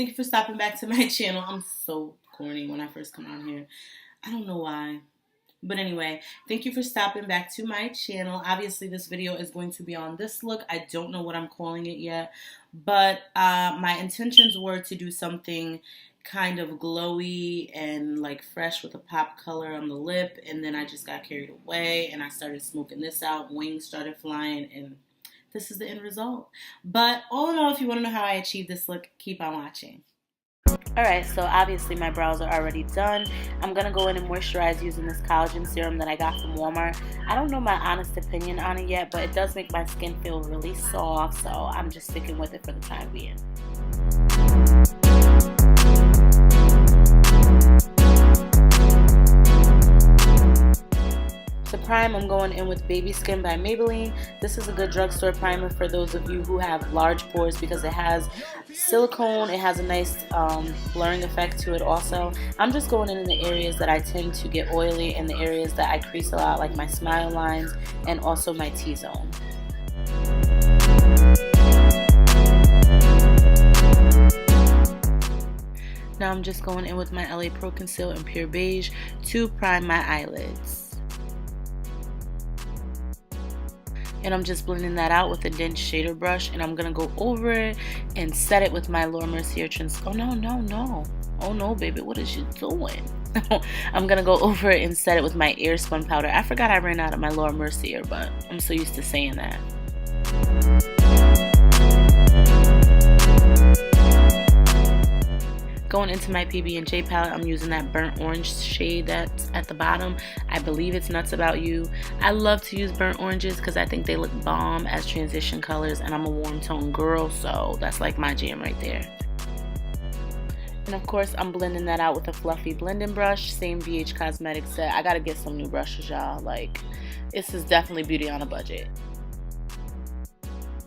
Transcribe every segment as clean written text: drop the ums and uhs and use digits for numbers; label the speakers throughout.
Speaker 1: thank you for stopping back to my channel. I'm so corny when I first come on here. I don't know why. But anyway, thank you for stopping back to my channel. Obviously, this video is going to be on this look. I don't know what I'm calling it yet. But my intentions were to do something kind of glowy and like fresh with a pop color on the lip. And then I just got carried away and I started smoking this out. Wings started flying and this is the end result. But all in all, if you want to know how I achieved this look, keep on watching. Alright, so obviously my brows are already done. I'm going to go in and moisturize using this collagen serum that I got from Walmart. I don't know my honest opinion on it yet, but it does make my skin feel really soft, so I'm just sticking with it for the time being. To prime, I'm going in with Baby Skin by Maybelline. This is a good drugstore primer for those of you who have large pores because it has silicone. It has a nice blurring effect to it also. I'm just going in the areas that I tend to get oily and the areas that I crease a lot, like my smile lines and also my T-zone. Now I'm just going in with my LA Pro Conceal in Pure Beige to prime my eyelids. And I'm just blending that out with a dense shader brush, and I'm gonna go over it and set it with my Laura Mercier Oh no, oh no baby, what is you doing? I'm gonna go over it and set it with my AIRSPUN powder. I forgot I ran out of my Laura Mercier, but I'm so used to saying that. Going into my PB&J palette, I'm using that burnt orange shade that's at the bottom. I believe it's Nuts About You. I love to use burnt oranges because I think they look bomb as transition colors, and I'm a warm tone girl, so that's like my jam right there. And of course, I'm blending that out with a fluffy blending brush, same VH Cosmetics set. I gotta get some new brushes, y'all. Like, this is definitely beauty on a budget.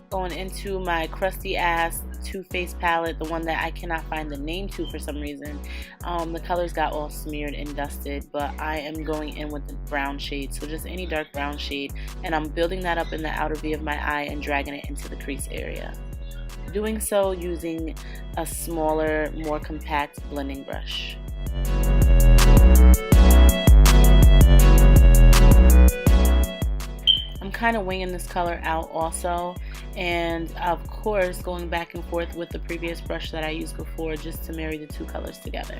Speaker 1: Going into my crusty ass Too Faced palette, the one that I cannot find the name to for some reason. The colors got all smeared and dusted, but I am going in with the brown shade, so just any dark brown shade, and I'm building that up in the outer V of my eye and dragging it into the crease area. Doing so using a smaller, more compact blending brush. I'm kind of winging this color out also, and of course going back and forth with the previous brush that I used before just to marry the two colors together.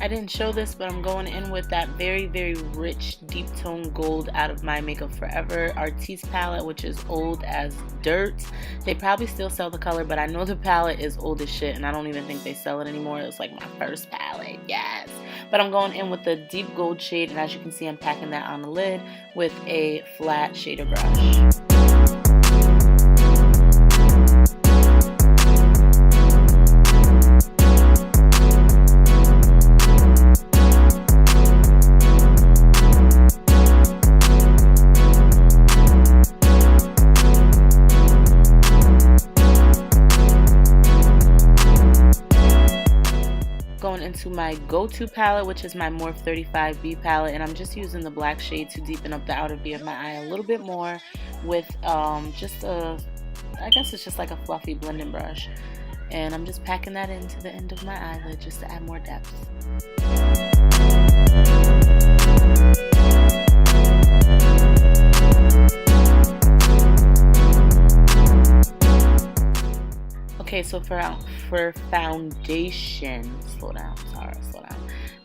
Speaker 1: I didn't show this, but I'm going in with that very, very rich deep tone gold out of my Makeup Forever Artiste palette, which is old as dirt. They probably still sell the color, but I know the palette is old as shit, and I don't even think they sell it anymore. It was like my first palette, yes. But I'm going in with the deep gold shade, and as you can see, I'm packing that on the lid with a flat shader brush. Into my go-to palette, which is my Morphe 35B palette, and I'm just using the black shade to deepen up the outer V of my eye a little bit more with just a, I guess it's just like a fluffy blending brush, and I'm just packing that into the end of my eyelid just to add more depth. Okay, so for foundation, slow down.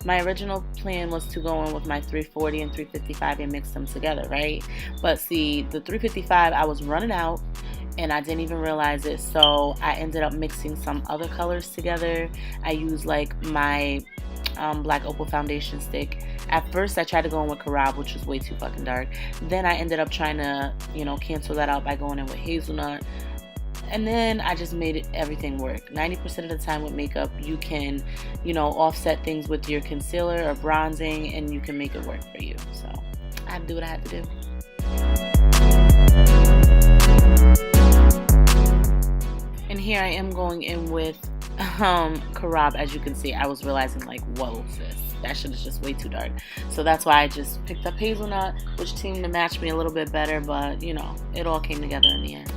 Speaker 1: My original plan was to go in with my 340 and 355 and mix them together, right? But see, the 355, I was running out and I didn't even realize it, so I ended up mixing some other colors together. I used like my black opal foundation stick. At first I tried to go in with Karab, which was way too fucking dark. Then I ended up trying to, cancel that out by going in with hazelnut. And then I just made everything work. 90% of the time with makeup, you can, offset things with your concealer or bronzing, and you can make it work for you. So I had to do what I had to do. And here I am going in with Karab, as you can see, I was realizing like, whoa, sis, that shit is just way too dark. So that's why I just picked up hazelnut, which seemed to match me a little bit better, but you know, it all came together in the end.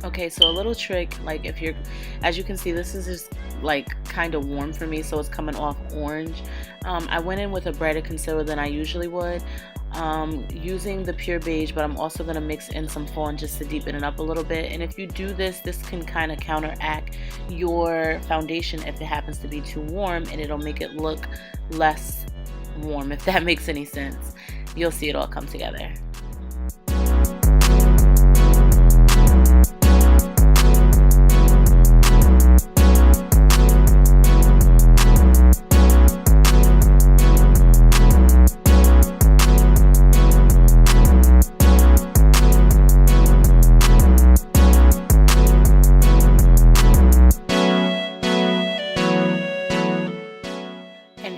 Speaker 1: Okay, so a little trick, like if you're, as you can see, this is just like kind of warm for me, so it's coming off orange. I went in with a brighter concealer than I usually would, using the pure beige, but I'm also going to mix in some fawn just to deepen it up a little bit. And if you do this, this can kind of counteract your foundation if it happens to be too warm, and it'll make it look less warm, if that makes any sense. You'll see it all come together.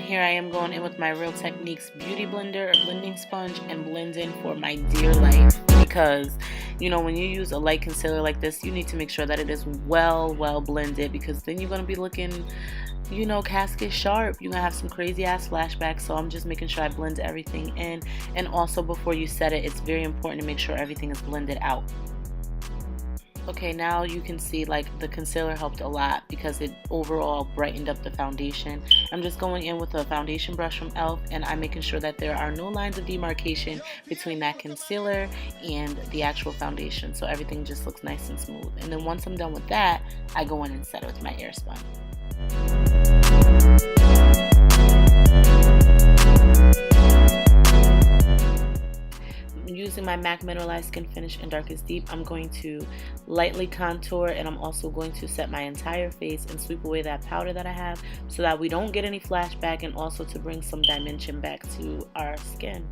Speaker 1: Here I am going in with my Real Techniques beauty blender or blending sponge and blending for my dear life, because you know when you use a light concealer like this, you need to make sure that it is well blended, because then you're going to be looking, you know, casket sharp. You're gonna have some crazy ass flashbacks. So I'm just making sure I blend everything in, and also before you set it, it's very important to make sure everything is blended out. Okay, now you can see like the concealer helped a lot because it overall brightened up the foundation. I'm just going in with a foundation brush from e.l.f. and I'm making sure that there are no lines of demarcation between that concealer and the actual foundation, so everything just looks nice and smooth. And then once I'm done with that, I go in and set it with my AIRSPUN. Using my MAC Mineralized Skin Finish in Darkest Deep, I'm going to lightly contour, and I'm also going to set my entire face and sweep away that powder that I have so that we don't get any flashback, and also to bring some dimension back to our skin.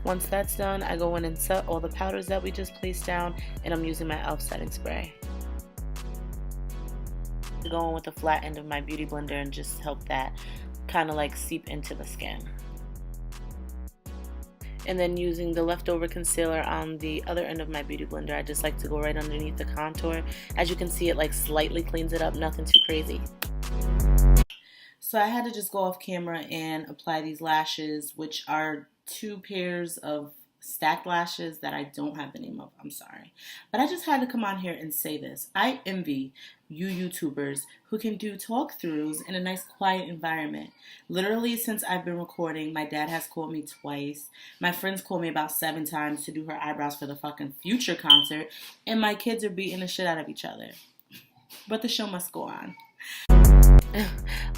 Speaker 1: Once that's done, I go in and set all the powders that we just placed down, and I'm using my e.l.f. setting spray. I go in with the flat end of my beauty blender and just help that kind of like seep into the skin. And then using the leftover concealer on the other end of my beauty blender, I just like to go right underneath the contour. As you can see, it like slightly cleans it up, nothing too crazy. So I had to just go off camera and apply these lashes, which are 2 pairs of stacked lashes that I don't have the name of. I'm sorry. But I just had to come on here and say this. I envy you YouTubers who can do talk throughs in a nice quiet environment. Literally, since I've been recording, my dad has called me twice. My friends called me about 7 times to do her eyebrows for the fucking Future concert. And my kids are beating the shit out of each other. But the show must go on.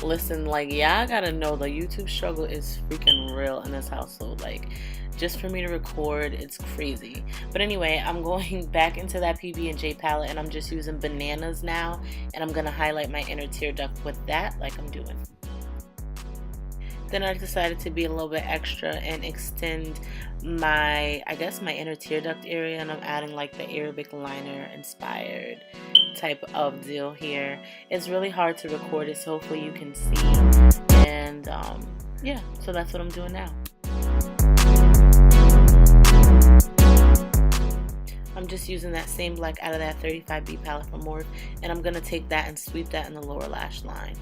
Speaker 1: Listen, like, yeah, I gotta know the YouTube struggle is freaking real in this household. Like, just for me to record, it's crazy. But anyway, I'm going back into that PB&J palette, and I'm just using Bananas now, and I'm gonna highlight my inner tear duct with that, like I'm doing. Then I decided to be a little bit extra and extend my, I guess, my inner tear duct area, and I'm adding like the Arabic liner inspired type of deal here. It's really hard to record it, so hopefully you can see. And yeah, so that's what I'm doing now. I'm just using that same black out of that 35B palette from MORPHE, and I'm gonna take that and sweep that in the lower lash line.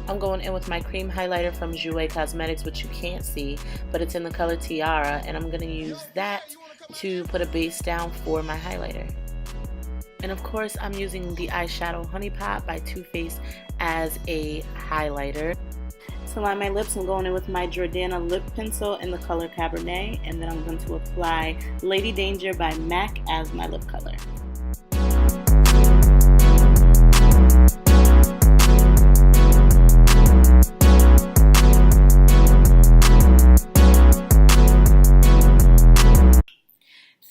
Speaker 1: I'm going in with my cream highlighter from Jouer Cosmetics, which you can't see, but it's in the color Tiara, and I'm going to use that to put a base down for my highlighter. And of course, I'm using the eyeshadow Honey Pot by Too Faced as a highlighter. To line my lips, I'm going in with my Jordana lip pencil in the color Cabernet, and then I'm going to apply Lady Danger by MAC as my lip color.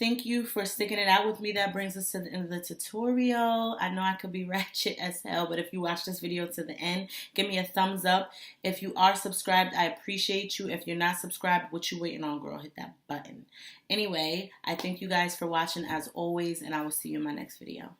Speaker 1: thank you for sticking it out with me. That brings us to the end of the tutorial. I know I could be ratchet as hell, but if you watch this video to the end, give me a thumbs up. If you are subscribed, I appreciate you. If you're not subscribed, what you waiting on, girl? Hit that button. Anyway, I thank you guys for watching as always, and I will see you in my next video.